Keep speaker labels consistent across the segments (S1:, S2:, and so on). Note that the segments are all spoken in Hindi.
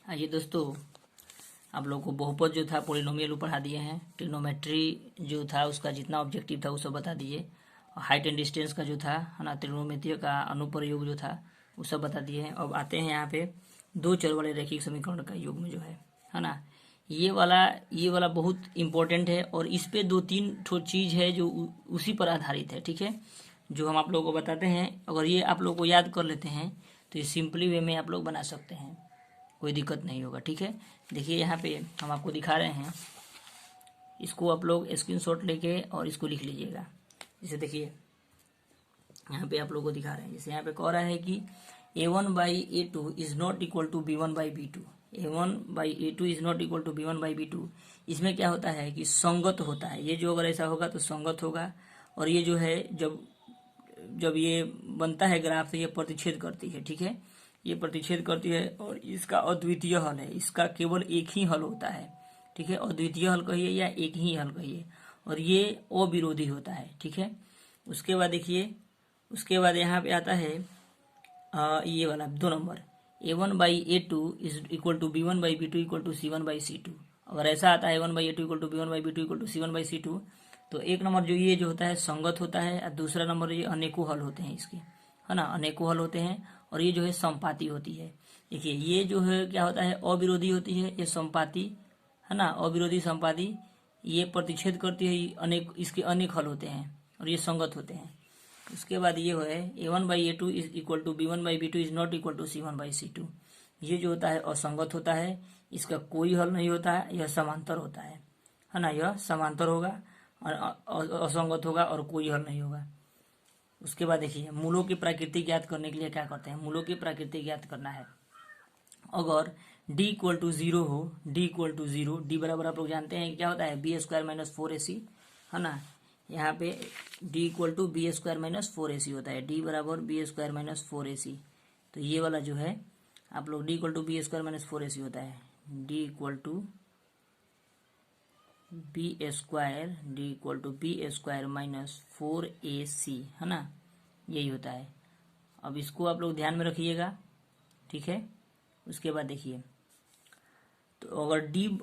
S1: आइए दोस्तों, आप लोग को बहुपद जो था पोलिनोमियल वो पढ़ा दिए हैं। ट्रिग्नोमेट्री जो था उसका जितना ऑब्जेक्टिव था वो सब बता दिए। हाइट एंड डिस्टेंस का जो था है ना, त्रिग्नोमेट्री का अनुप्रयोग जो था वो सब बता दिए हैं। अब आते हैं यहाँ पे दो चर वाले रैखिक समीकरण का योग में जो है ना, ये वाला बहुत इंपॉर्टेंट है और इस पे दो तीन ठो चीज़ है जो उसी पर आधारित है। ठीक है, जो हम आप लोगों को बताते हैं, अगर ये आप लोग को याद कर लेते हैं तो ये सिंपली वे में आप लोग बना सकते हैं, कोई दिक्कत नहीं होगा। ठीक है, देखिए यहाँ पे हम आपको दिखा रहे हैं, इसको आप लोग स्क्रीनशॉट लेके और इसको लिख लीजिएगा। जैसे देखिए यहाँ पे आप लोग को दिखा रहे हैं, जैसे यहाँ पे कह रहा है कि a1/a2 is not equal to b1/b2। a1/a2 is not equal to b1/b2। इसमें क्या होता है कि संगत होता है, ये जो अगर ऐसा होगा तो संगत होगा, और ये जो है जब ये बनता है ग्राफ तो ये प्रतिच्छेद करती है। ठीक है, ये प्रतिच्छेद करती है और इसका अद्वितीय हल है, इसका केवल एक ही हल होता है। ठीक है, अद्वितीय हल कहिए या एक ही हल कहिए, और ये अविरोधी होता है। ठीक है, उसके बाद देखिए, उसके बाद यहाँ पे आता है ये वाला 2 number, a1/a2 is equal to b1/b2 equal to c1/c2। अगर ऐसा आता है a1/a2 equal to b1/b2 equal to c1/c2, तो एक नंबर जो ये जो होता है संगत होता है, और दूसरा नंबर ये अनेकों हल होते हैं इसके, है ना, अनेकों हल होते हैं, और ये जो है संपाती होती है। देखिए ये जो है क्या होता है, अविरोधी होती है, ये संपाती है ना, अविरोधी संपाती, ये प्रतिच्छेद करती है, अनेक इसके अनेक हल होते हैं और ये संगत होते हैं। उसके बाद ये है a1/a2 is equal to b1/b2 is not equal to c1/c2। ये जो होता है असंगत होता है, इसका कोई हल नहीं होता है, यह समांतर होता है ना, यह समांतर होगा और असंगत होगा और कोई हल नहीं होगा। उसके बाद देखिए मूलों की प्रकृति ज्ञात करने के लिए क्या करते हैं, मूलों की प्रकृति ज्ञात करना है। अगर d इक्वल टू 0 हो, d इक्वल टू 0, d बराबर आप लोग जानते हैं क्या होता है, b² - 4ac, है ना। यहाँ पे d equal to b² - 4ac होता है, d बराबर b² - 4ac। तो ये वाला जो है आप लोग d equal to b² - 4ac होता है, d equal to b² - 4ac, है ना, यही होता है। अब इसको आप लोग ध्यान में रखिएगा। ठीक है, उसके बाद देखिए, तो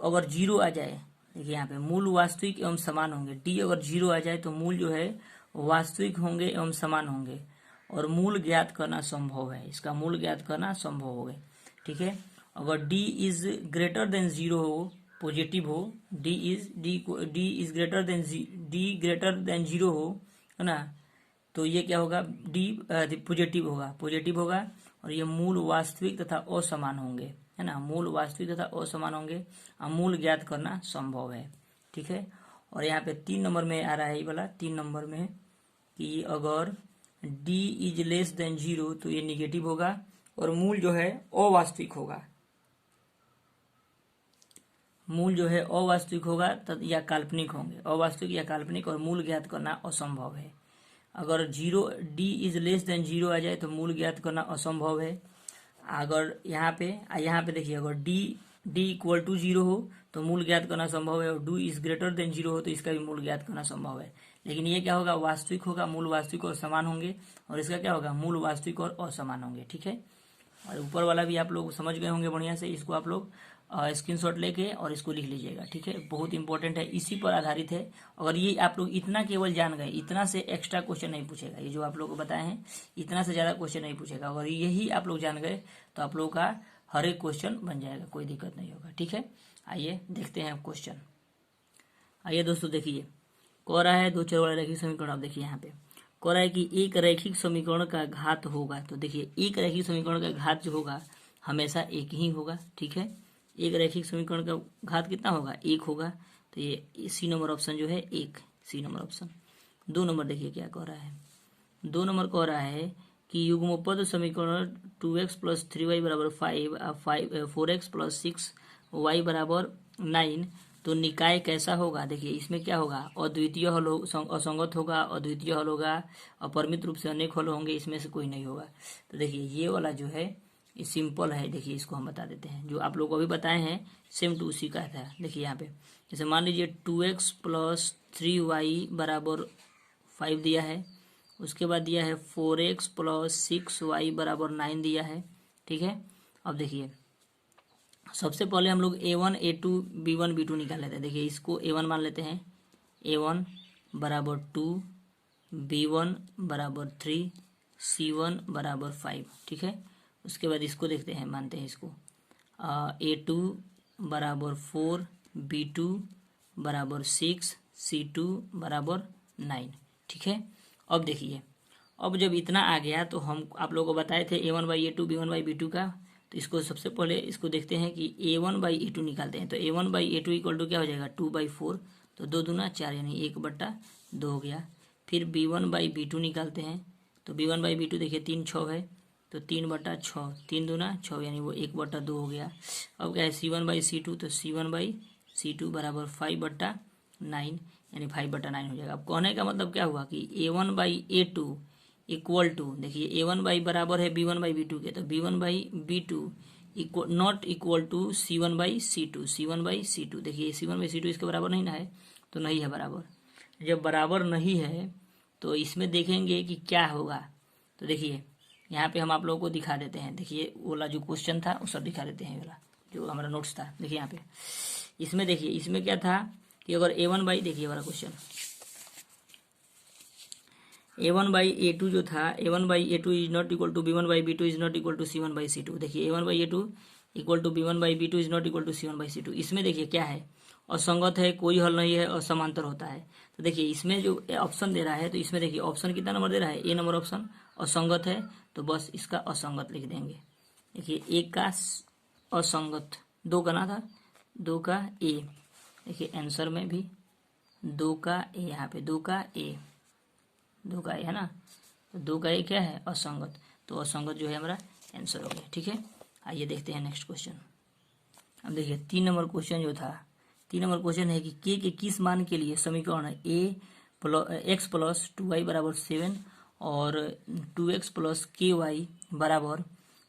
S1: अगर 0 आ जाए, देखिए यहाँ पे मूल वास्तविक एवं समान होंगे, d अगर 0 आ जाए तो मूल जो है वास्तविक होंगे एवं समान होंगे, और मूल ज्ञात करना संभव है, इसका मूल ज्ञात करना संभव होगा। ठीक है, अगर d इज ग्रेटर देन 0 हो, पॉजिटिव हो, d इज ग्रेटर देन 0 हो, है ना, तो ये क्या होगा, d पॉजिटिव होगा, और ये मूल वास्तविक तथा असमान होंगे, है ना, मूल वास्तविक तथा असमान होंगे, और मूल ज्ञात करना संभव है। ठीक है, और यहाँ पे 3 नंबर में आ रहा है ये वाला, 3 नंबर में कि अगर d इज लेस देन 0 तो ये निगेटिव होगा, और मूल जो है अवास्तविक होगा, मूल जो है अवास्तविक होगा या काल्पनिक होंगे, अवास्तविक या काल्पनिक, और मूल ज्ञात करना असंभव है। अगर d इज लेस देन 0 आ जाए तो मूल ज्ञात करना असंभव है। अगर यहाँ पे देखिए, अगर d इक्वल टू 0 हो तो मूल ज्ञात करना संभव है, और d इज ग्रेटर देन 0 हो तो इसका भी मूल ज्ञात करना संभव है। लेकिन ये क्या होगा, वास्तविक होगा, मूल वास्तविक और समान होंगे, और इसका क्या होगा, मूल वास्तविक और असमान होंगे। ठीक है, और ऊपर वाला भी आप लोग समझ गए होंगे बढ़िया से, इसको आप लोग स्क्रीनशॉट लेके और इसको लिख लीजिएगा। ठीक है, बहुत इंपॉर्टेंट है, इसी पर आधारित है। अगर ये आप लोग इतना केवल जान गए, इतना से एक्स्ट्रा क्वेश्चन नहीं पूछेगा, ये जो आप लोग को बताए हैं इतना से ज़्यादा क्वेश्चन नहीं पूछेगा। अगर यही आप लोग जान गए तो आप लोग का हर एक क्वेश्चन बन जाएगा, कोई दिक्कत नहीं होगा। ठीक है, आइए देखते हैं क्वेश्चन। आइए दोस्तों देखिए, कह रहा है दो चर वाला रैखिक समीकरण। आप देखिए यहाँ पे कह रहा है कि एक रैखिक समीकरण का घात होगा, तो देखिए एक रैखिक समीकरण का घात जो होगा हमेशा एक ही होगा। ठीक है, एक रैखिक समीकरण का घात कितना होगा, एक होगा, तो ये सी नंबर ऑप्शन जो है एक, सी नंबर ऑप्शन। 2 नंबर देखिए क्या कह रहा है, 2 नंबर कह रहा है कि युग्मपद समीकरण 2x + 3y = 5, 4x + 6y = 9, तो निकाय कैसा होगा। देखिए इसमें क्या होगा, अद्वितीय हल हो, असंगत होगा, अद्वितीय हल होगा, अपरिमित रूप से अनेक हल होंगे, इसमें से कोई नहीं होगा। तो देखिए ये वाला जो है ये सिंपल है। देखिए इसको हम बता देते हैं, जो आप लोग को अभी बताए हैं सेम टू उसी का था। देखिए यहाँ पे जैसे मान लीजिए 2x + 3y = 5 दिया है, उसके बाद दिया है 4x + 6y = 9 दिया है। ठीक है, अब देखिए सबसे पहले हम लोग A1 A2 B1 B2 निकाल लेते हैं। देखिए इसको A1 मान लेते हैं, A1 बराबर 2, B1 बराबर 3, C1 बराबर 5, ठीक है। उसके बाद इसको देखते हैं, मानते हैं इसको A2 बराबर 4, B2 बराबर 6, C2 बराबर 9, ठीक है। अब देखिए, अब जब इतना आ गया तो हम आप लोगों को बताए थे A1 by A2 B1 by B2 का, तो इसको सबसे पहले इसको देखते हैं कि A1 बाई A2 निकालते हैं। तो A1 by A2 equal to क्या हो जाएगा, 2/4, तो 2 दूना 4 यानी 1/2 हो गया। फिर B1 बाई B2 निकालते हैं, तो B1 बाई B2 देखिए 3 6 है, तो 3/6, 3 दूना 6 यानी वो 1/2 हो गया। अब क्या है C1 बाई C2, तो C1 बाई C2 बराबर 5/9 यानी 5/9 हो जाएगा। अब कहने का मतलब क्या हुआ कि A1 by A2 equal to, देखिए A1 बाई बराबर है B1 बाई B2 के, तो B1 by B2 equal not equal to C1 by C2, C1 by C2। देखिए C1 बाई C2 इसके बराबर नहीं ना है, तो नहीं है बराबर। जब बराबर नहीं है तो इसमें देखेंगे कि क्या होगा। तो देखिए यहाँ पे हम आप लोगों को दिखा देते हैं। देखिए वो वाला जो क्वेश्चन था वो सब दिखा देते हैं, वाला जो हमारा नोट्स था। देखिए यहाँ पे इसमें देखिए इसमें क्या था कि अगर A1 बाई, देखिए वाला क्वेश्चन A1 बाई A2 जो था, A1 by A2 is not equal to B1 by B2 is not equal to C1 by C2। देखिए A1 by A2 equal to B1 by B2 is not equal to C1 by C2। इसमें देखिए क्या है, असंगत है, कोई हल नहीं है और समांतर होता है। तो देखिए इसमें जो ऑप्शन दे रहा है, तो इसमें देखिए ऑप्शन कितना नंबर दे रहा है, A नंबर ऑप्शन। असंगत है तो बस इसका असंगत लिख देंगे। देखिए एक का असंगत, 2 का ना था, 2 का A। देखिए आंसर में भी 2 का A, यहाँ पे 2 का A, 2 का A है ना, तो 2 का A क्या है, असंगत। तो असंगत जो है हमारा आंसर हो गया, ठीक है। आइए देखते हैं नेक्स्ट क्वेश्चन। अब देखिए 3 नंबर क्वेश्चन जो था, 3 नंबर क्वेश्चन है कि के किस मान के लिए समीकरण है x प्लस 2y बराबर 7 और 2x प्लस KY बराबर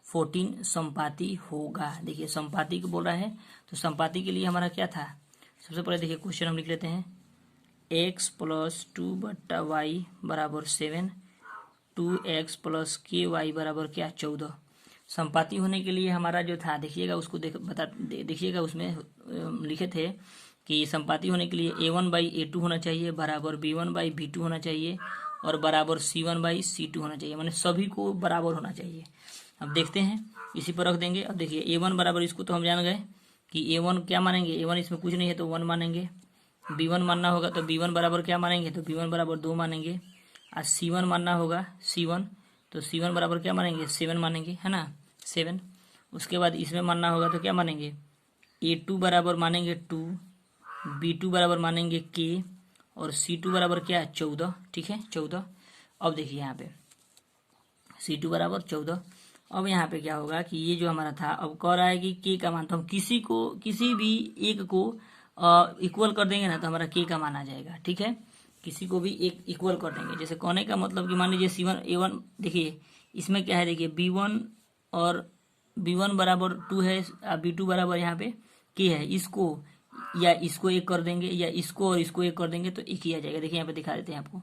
S1: 14 संपाती होगा। देखिए संपाती को बोल रहा है, तो संपाती के लिए हमारा क्या था, सबसे पहले देखिए क्वेश्चन हम लिख लेते हैं, x प्लस 2/y बराबर 7, 2x प्लस KY बराबर क्या 14। संपाती होने के लिए हमारा जो था, देखिएगा उसको देखिएगा उसमें लिखे थे कि संपाती होने के लिए A1 बाई A2 होना चाहिए बराबर B1 बाई B2 होना चाहिए और बराबर C1 बाई C2 होना चाहिए, माने सभी को बराबर होना चाहिए। अब देखते हैं, इसी पर रख देंगे। अब देखिए A1 बराबर, इसको तो हम जान गए कि A1 क्या मानेंगे, A1 इसमें कुछ नहीं है तो 1 मानेंगे। B1 मानना होगा तो B1 बराबर क्या मानेंगे, तो B1 बराबर 2 मानेंगे। आज C1 मानना होगा C1, तो C1 बराबर क्या मानेंगे, 7 मानेंगे, है ना, 7। उसके बाद इसमें मानना होगा तो क्या मानेंगे, A2 बराबर मानेंगे 2, B2 बराबर मानेंगे K और C2 बराबर क्या है 14, ठीक है 14। अब देखिए यहाँ पे C2 बराबर 14। अब यहाँ पे क्या होगा कि ये जो हमारा था, अब कह रहा है कि K का मान, तो हम किसी भी एक को इक्वल कर देंगे ना तो हमारा K का मान आ जाएगा, ठीक है। किसी को भी एक इक्वल कर देंगे, जैसे कहने का मतलब कि मान लीजिए C1 A1, देखिए इसमें क्या है, देखिए B1 और B1 बराबर 2 है, B2 बराबर यहाँ पे K है, इसको या इसको एक कर देंगे या इसको और इसको एक कर देंगे तो एक ही आ जाएगा। देखिए यहाँ पे दिखा देते हैं आपको।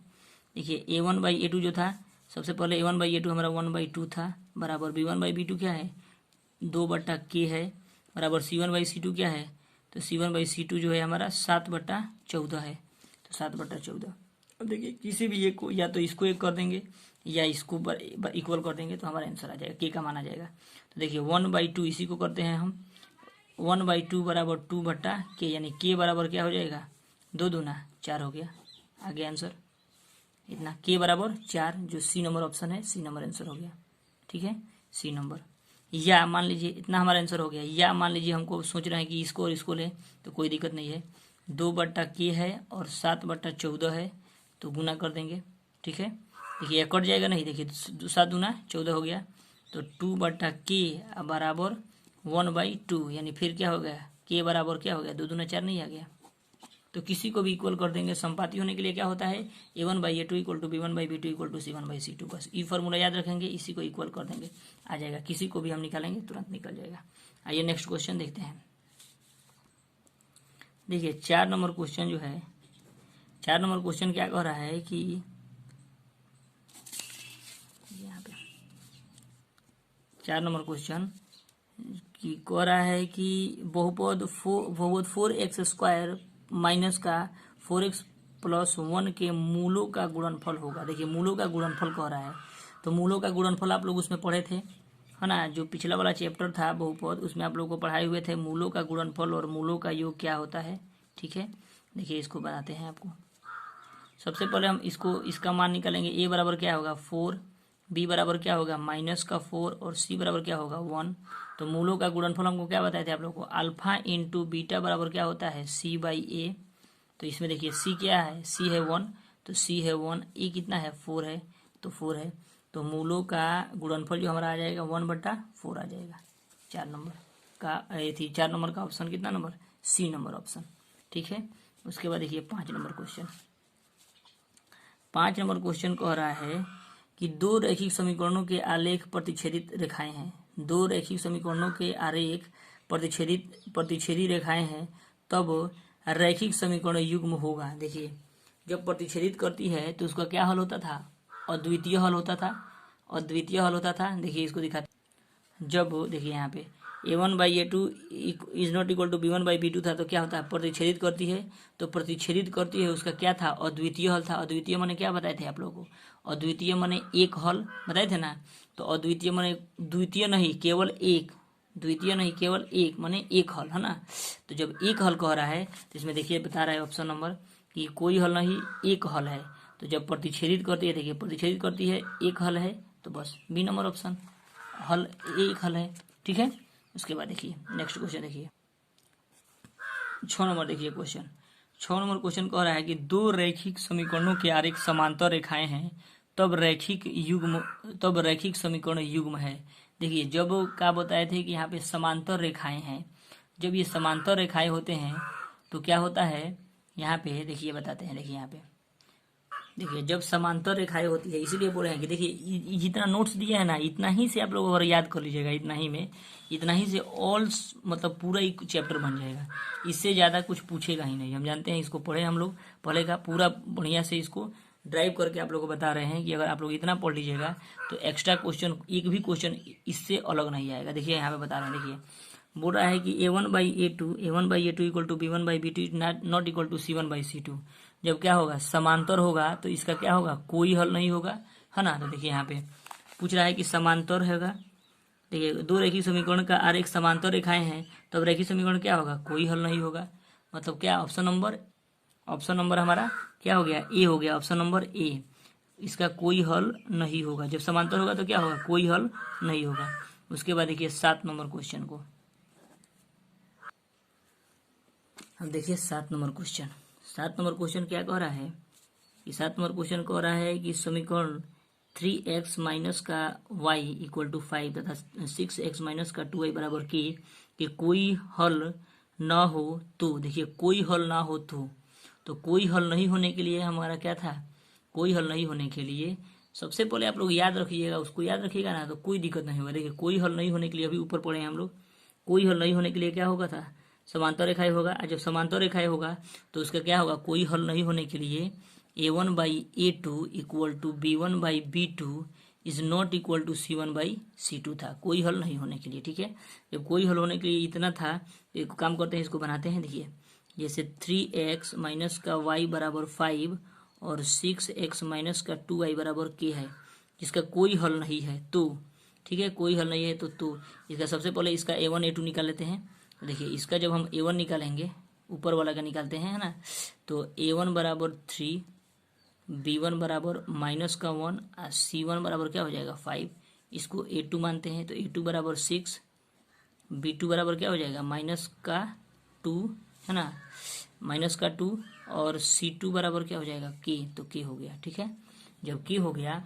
S1: देखिए A1 बाई A2 जो था, सबसे पहले A1 बाई A2 हमारा 1/2 था बराबर B1 बाई B2 क्या है 2/K है बराबर C1 बाई C2 क्या है, तो C1 बाई C2 जो है हमारा 7/14 है, तो 7/14। अब देखिए किसी भी एक को या तो इसको एक कर देंगे या इसको इक्वल कर देंगे तो हमारा आंसर आ जाएगा, K का मान आ जाएगा। तो देखिए 1/2 इसी को करते हैं हम, 1/2 बराबर 2/K यानी K बराबर क्या हो जाएगा, 2 दूना 4 हो गया, आ गया आंसर इतना। K बराबर 4 जो C नंबर ऑप्शन है, C नंबर आंसर हो गया, ठीक है C नंबर। या मान लीजिए इतना हमारा आंसर हो गया, या मान लीजिए हमको सोच रहे हैं कि इसको और इसको लें तो कोई दिक्कत नहीं है, 2/K है और 7/14 है तो गुना कर देंगे, ठीक है। देखिए कट जाएगा नहीं, देखिए 7 दूना 14 हो गया, तो 2/K बराबर 1/2 यानी फिर क्या हो गया, K बराबर क्या हो गया 2 दूना 4 नहीं आ गया, तो किसी को भी इक्वल कर देंगे। संपाती होने के लिए क्या होता है, A1 by A2 equal to B1 by B2 equal to C1 by C2, बस ये फॉर्मूला याद रखेंगे, इसी को इक्वल कर देंगे आ जाएगा। किसी को भी हम निकालेंगे तुरंत निकल जाएगा। आइए नेक्स्ट क्वेश्चन देखते हैं। देखिए 4 नंबर क्वेश्चन जो है, 4 नंबर क्वेश्चन क्या कह रहा है कि यहाँ पे 4 नंबर क्वेश्चन कि कह रहा है कि बहुपद 4x² माइनस का 4x + 1 के मूलों का गुणनफल होगा। देखिए मूलों का गुणनफल कह रहा है, तो मूलों का गुणनफल आप लोग उसमें पढ़े थे, है ना, जो पिछला वाला चैप्टर था बहुपद, उसमें आप लोगों को पढ़ाए हुए थे मूलों का गुणनफल और मूलों का योग क्या होता है। ठीक है, देखिए इसको बनाते हैं आपको। सबसे पहले हम इसका मान निकालेंगे। a बराबर क्या होगा 4, b बराबर क्या होगा -4 और c बराबर क्या होगा 1। तो मूलों का गुणनफल हमको क्या बताए थे आप लोग को, अल्फा इंटू बीटा बराबर क्या होता है c/a। तो इसमें देखिए c क्या है, c है 1, तो c है 1, a कितना है 4 है, तो 4 है। तो मूलों का गुणनफल जो हमारा आ जाएगा 1/4 आ जाएगा। 4 नंबर का 4 नंबर का ऑप्शन कितना नंबर, सी नंबर ऑप्शन। ठीक है, उसके बाद देखिए 5 नंबर क्वेश्चन। 5 नंबर क्वेश्चन कह रहा है कि दो रैखिक समीकरणों के आलेख प्रतिच्छेदित रेखाएं हैं। दो रैखिक समीकरणों के आरेख प्रतिच्छेदी रेखाएं हैं, तब रैखिक समीकरण युग्म होगा। देखिए जब प्रतिच्छेदित करती है तो उसका क्या हल होता था, अद्वितीय हल होता था। अद्वितीय हल होता था। देखिए इसको दिखाते, जब देखिए यहाँ पे a1/a2 is not equal to b1/b2 था, तो क्या होता है, प्रतिच्छेदित करती है। तो प्रतिच्छेदित करती है उसका क्या था, अद्वितीय हल था। अद्वितीय माने क्या बताए थे आप लोगों को, अद्वितीय माने एक हल बताए थे ना। तो अद्वितीय माने द्वितीय नहीं केवल एक, द्वितीय नहीं केवल एक माने एक हल, है ना। तो जब एक हल कह रहा है तो इसमें देखिए बता रहा है ऑप्शन नंबर कि कोई हल नहीं एक हल है। तो जब प्रतिच्छेदित करती है, देखिए प्रतिच्छेदित करती है एक हल है, तो बस बी नंबर ऑप्शन हल एक हल है। ठीक है, उसके बाद देखिए नेक्स्ट क्वेश्चन देखिए 6 नंबर। देखिए क्वेश्चन 6 नंबर क्वेश्चन कह रहा है कि दो रैखिक समीकरणों के आरेख समांतर रेखाएं हैं, तब रैखिक समीकरण युग्म है। देखिए जब क्या बताए थे कि यहाँ पे समांतर रेखाएं हैं, जब ये समांतर रेखाएं होते हैं तो क्या होता है, यहाँ पे देखिए बताते हैं। देखिए यहाँ पे देखिए जब समांतर रेखाएं होती है, इसीलिए बोले हैं कि देखिए जितना नोट्स दिया है ना, इतना ही से आप लोग अगर याद कर लीजिएगा, इतना ही से ऑल मतलब पूरा ही चैप्टर बन जाएगा। इससे ज़्यादा कुछ पूछेगा ही नहीं। हम जानते हैं, इसको पढ़े हम लोग, पढ़ेगा पूरा बढ़िया से इसको ड्राइव करके आप लोग को बता रहे हैं कि अगर आप लोग इतना पढ़ लीजिएगा तो एक्स्ट्रा क्वेश्चन एक भी क्वेश्चन इससे अलग नहीं आएगा। देखिए यहाँ पे बता रहे हैं, देखिए बोल रहा है कि a1/a2 equal to b1/b2 not equal to c1/c2। जब क्या होगा, समांतर होगा, तो इसका क्या होगा, कोई हल नहीं होगा, है ना। तो देखिए यहाँ पे पूछ रहा है कि समांतर होगा। देखिए दो रैखिक समीकरण का आरेख समांतर रेखाएं हैं, तब रैखिक समीकरण क्या होगा, कोई हल नहीं होगा। मतलब क्या, ऑप्शन नंबर हमारा क्या हो गया, ए हो गया। ऑप्शन नंबर ए, इसका कोई हल नहीं होगा। जब समांतर होगा तो क्या होगा, कोई हल नहीं होगा। उसके बाद देखिए 7 नंबर क्वेश्चन को हम देखिए। 7 नंबर क्वेश्चन क्या कह रहा है कि 7 नंबर क्वेश्चन कह रहा है कि समीकरण 3x माइनस का y इक्वल टू 5 तथा 6x माइनस का 2y बराबर के कोई हल ना हो तो। देखिए कोई हल ना हो तो कोई हल नहीं होने के लिए हमारा क्या था, कोई हल नहीं होने के लिए सबसे पहले आप लोग याद रखिएगा, उसको याद रखिएगा ना तो कोई दिक्कत नहीं होगा। देखिए कोई हल नहीं होने के लिए अभी ऊपर पढ़े हैं हम लोग, कोई हल नहीं होने के लिए क्या होगा था, समांतर रेखाएं होगा। और जब समांतर रेखाएं होगा तो उसका क्या होगा, कोई हल नहीं होने के लिए a1/a2 equal to b1/b2 is not equal to c1/c2 था, कोई हल नहीं होने के लिए। ठीक है, जब कोई हल होने के लिए इतना था, एक काम करते हैं, इसको बनाते हैं। देखिए जैसे 3x माइनस का y बराबर 5 और 6x माइनस का 2y बराबर k है, जिसका कोई हल नहीं है तो, ठीक है, कोई हल नहीं है तो इसका सबसे पहले इसका a1 a2 निकाल लेते हैं। देखिए इसका जब हम a1 निकालेंगे, ऊपर वाला का निकालते हैं, है ना, तो a1 बराबर 3, b1 बराबर माइनस का 1 और c1 बराबर क्या हो जाएगा 5। इसको a2 मानते हैं, तो a2 बराबर 6, b2 बराबर क्या हो जाएगा माइनस का 2, है ना, माइनस का 2 और c2 बराबर क्या हो जाएगा k, तो k हो गया। ठीक है, जब k हो गया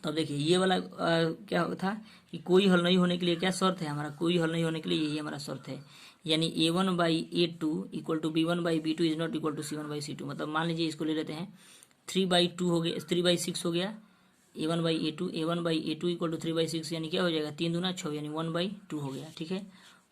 S1: तब देखिए ये वाला क्या था कि कोई हल नहीं होने के लिए क्या शर्त है हमारा, कोई हल नहीं होने के लिए यही हमारा शर्त है, यानी a1/a2 equal to b1/b2 is not equal to c1/c2। मतलब मान लीजिए इसको ले लेते हैं 3/2 हो गया, 3/6 हो गया a1/a2 इक्वल टू 3/6, यानी क्या हो जाएगा 3 दूना 6, यानी 1/2 हो गया। ठीक है,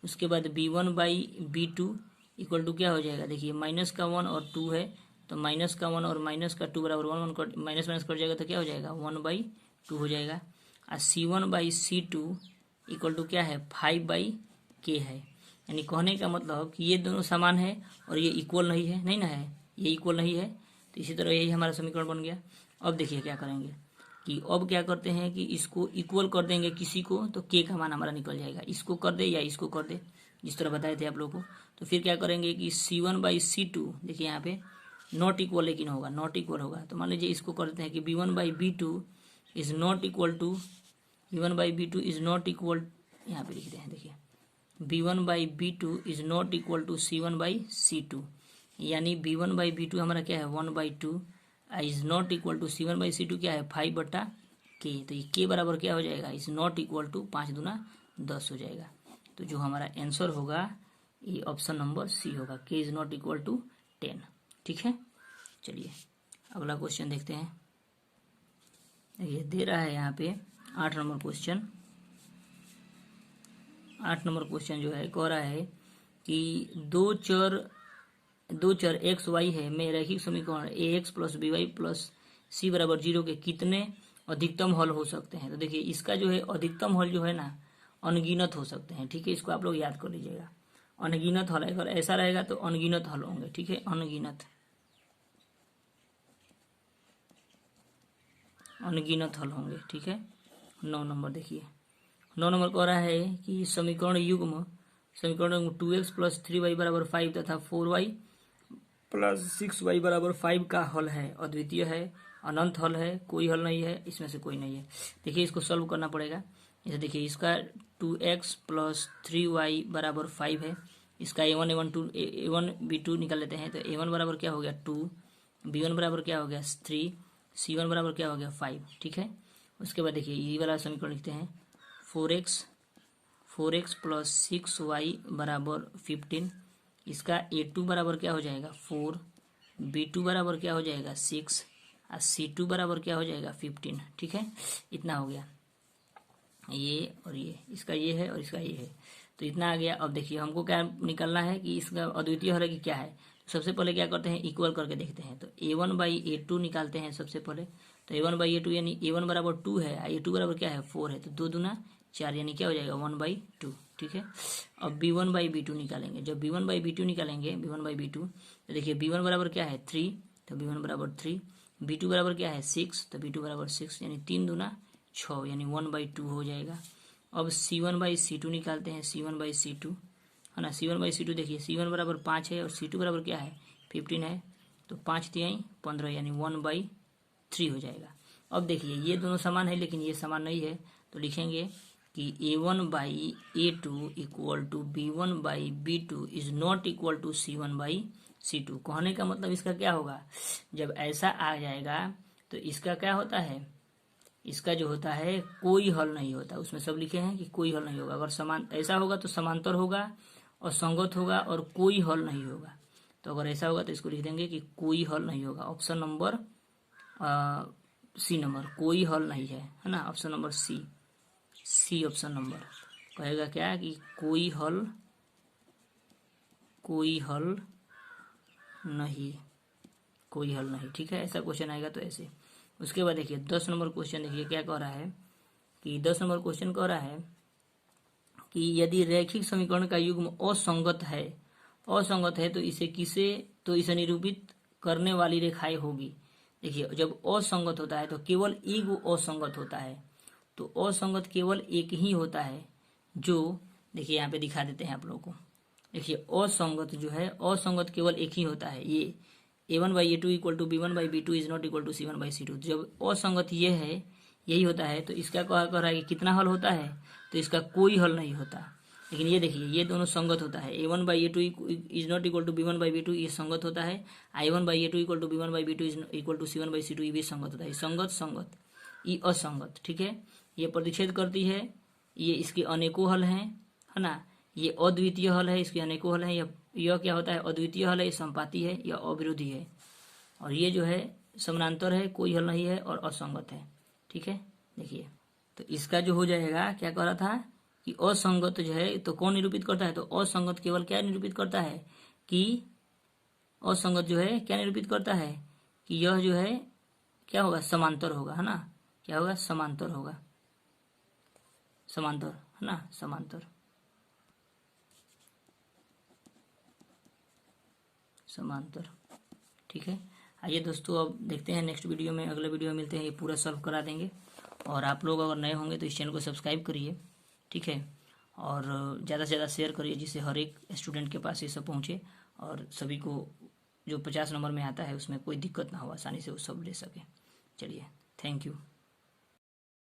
S1: उसके बाद b1/b2 इक्वल टू क्या हो जाएगा, देखिए माइनस का 1 और 2 है, तो माइनस का 1 और माइनस का 2 बराबर 1 माइनस माइनस कट जाएगा, तो क्या हो जाएगा 1/2 हो जाएगा। और c1/c2 इक्वल टू क्या है 5/2 के है। यानी कहने का मतलब कि ये दोनों समान है और ये इक्वल नहीं है, नहीं ना है, ये इक्वल नहीं है। तो इसी तरह यही हमारा समीकरण बन गया। अब देखिए क्या करेंगे कि अब क्या करते हैं कि इसको इक्वल कर देंगे किसी को, तो के का मान हमारा निकल जाएगा। इसको कर दे या इसको कर दे, जिस तरह बताए थे आप लोगों को। तो फिर क्या करेंगे कि C1/C2, देखिए यहाँ पे नॉट इक्वल लेकिन होगा, नॉट इक्वल होगा। तो मान लीजिए इसको करते हैं कि B1/B2 is not equal to, B1/B2 is not equal, यहाँ पे लिखते हैं देखिए B1/B2 is not equal to C1/C2, यानी B1/B2 हमारा क्या है 1/2 is not equal to C1/C2 क्या है 5/K। तो ये K बराबर क्या हो जाएगा, इज नॉट इक्वल टू 5 दूना 10 हो जाएगा। तो जो हमारा आंसर होगा ये ऑप्शन नंबर सी होगा, K is not equal to 10। ठीक है, चलिए अगला क्वेश्चन देखते हैं। ये दे रहा है यहाँ पे 8 नंबर क्वेश्चन। 8 नंबर क्वेश्चन जो है कह रहा है कि दो चर एक्स वाई है में रैखिक समीकरण ax plus by plus c बराबर 0 के कितने अधिकतम हल हो सकते हैं। तो देखिए इसका जो है अधिकतम हल जो है ना अनगिनत हो सकते हैं। ठीक है, इसको आप लोग याद कर लीजिएगा, अनगिनत हल। अगर ऐसा रहेगा तो अनगिनत हल होंगे। ठीक है, अनगिनत हल होंगे। ठीक है, 9 नंबर देखिए, 9 नंबर कह रहा है कि समीकरण युग्म 2x प्लस 3y बराबर 5 तथा 4y प्लस 6y बराबर 5 का हल है, अद्वितीय है, अनंत हल है, कोई हल नहीं है, इसमें से कोई नहीं है। देखिए इसको सॉल्व करना पड़ेगा। जैसे देखिए इसका 2x प्लस 3y बराबर 5 है, इसका a1 b2 निकाल लेते हैं। तो a1 बराबर क्या हो गया 2, b1 बराबर क्या हो गया 3, c1 बराबर क्या हो गया 5। ठीक है, उसके बाद देखिए ये वाला समीकरण लिखते हैं 4x प्लस 6y बराबर 15, इसका a2 बराबर क्या हो जाएगा 4, b2 बराबर क्या हो जाएगा 6 और c2 बराबर क्या हो जाएगा 15। ठीक है, इतना हो गया, ये और ये, इसका ये है और इसका ये है, तो इतना आ गया। अब देखिए हमको क्या निकलना है कि इसका अद्वितीय हल कि क्या है। तो सबसे पहले क्या करते हैं, इक्वल करके देखते हैं। तो a1/a2 निकालते हैं सबसे पहले। तो a1/a2 यानी a1 बराबर 2 है, a2 बराबर क्या है 4 है, तो 2 दूना 4 यानी क्या हो जाएगा 1/2। ठीक है, अब b1/b2 निकालेंगे। जब b1/b2 निकालेंगे, b1/b2, तो देखिए b1 बराबर क्या है 3, तो b1 बराबर 3, b2 बराबर क्या है 6, तो b2 बराबर 6 यानी 3 दूना 6 यानी 1/2 हो जाएगा। अब c1/c2 निकालते हैं, c1/c2 है ना, c1/c2 देखिए c1 बराबर 5 है और c2 बराबर क्या है 15 है, तो 5 तिहाई 15 यानी 1/3 हो जाएगा। अब देखिए ये दोनों समान है लेकिन ये समान नहीं है, तो लिखेंगे कि a1/a2 equal to b1/b2 is not equal to c1/c2। कहने का मतलब इसका क्या होगा, जब ऐसा आ जाएगा तो इसका क्या होता है, इसका जो होता है कोई हल नहीं होता। उसमें सब लिखे हैं कि कोई हल नहीं होगा। अगर समान ऐसा होगा तो समांतर होगा और संगत होगा और कोई हल नहीं होगा। तो अगर ऐसा होगा तो इसको लिख देंगे कि कोई हल नहीं होगा। ऑप्शन नंबर सी नंबर, कोई हल नहीं है ना, option number C option number कहेगा क्या कि कोई हल नहीं, कोई हल नहीं। ठीक है, ऐसा क्वेश्चन आएगा तो ऐसे। उसके बाद देखिए 10 नंबर क्वेश्चन देखिए क्या कह रहा है कि 10 नंबर क्वेश्चन कह रहा है कि यदि रैखिक समीकरण का युग्म असंगत है तो इसे निरूपित करने वाली रेखाएं होगी। देखिए जब असंगत होता है तो केवल एक असंगत होता है, तो असंगत केवल एक ही होता है, जो देखिए यहाँ पे दिखा देते हैं आप लोगों को। देखिए असंगत जो है, असंगत केवल एक ही होता है, ये a1/a2 equal to b1/b2 is not equal to c1/c2। जब असंगत ये है, यही होता है, तो इसका कह रहा है कि कितना हल होता है, तो इसका कोई हल नहीं होता। लेकिन ये देखिए ये दोनों संगत होता है, a1/a2 is not equal to b1/b2 ये संगत होता है, a1/a2 equal to b1/b2 is equal to c1/c2 ये भी संगत होता है। संगत ये असंगत। ठीक है, ये प्रतिच्छेद करती है, ये इसके अनेकों हल हैं, है ना, ये अद्वितीय हल है, इसके अनेकों हल हैं। यह क्या होता है, अद्वितीय हल है, ये संपाती है, यह अविरोधी है, और ये जो है समानांतर है, कोई हल नहीं है और असंगत है। ठीक है, देखिए तो इसका जो हो जाएगा, क्या कह रहा था कि असंगत जो है तो कौन निरूपित करता है, तो असंगत केवल क्या निरूपित करता है कि असंगत जो है क्या निरूपित करता है कि यह जो है क्या होगा, समांतर होगा, है ना, क्या होगा, समांतर होगा, समांतर है ना, समांतर। समांतर। ठीक है, आइए दोस्तों अब देखते हैं नेक्स्ट वीडियो में, अगले वीडियो में मिलते हैं, ये पूरा सॉल्व करा देंगे। और आप लोग अगर नए होंगे तो इस चैनल को सब्सक्राइब करिए, ठीक है, और ज़्यादा से ज़्यादा शेयर करिए जिससे हर एक स्टूडेंट के पास ये सब पहुँचे और सभी को जो 50 नंबर में आता है उसमें कोई दिक्कत ना हो, आसानी से वो सब ले सके। चलिए, थैंक यू।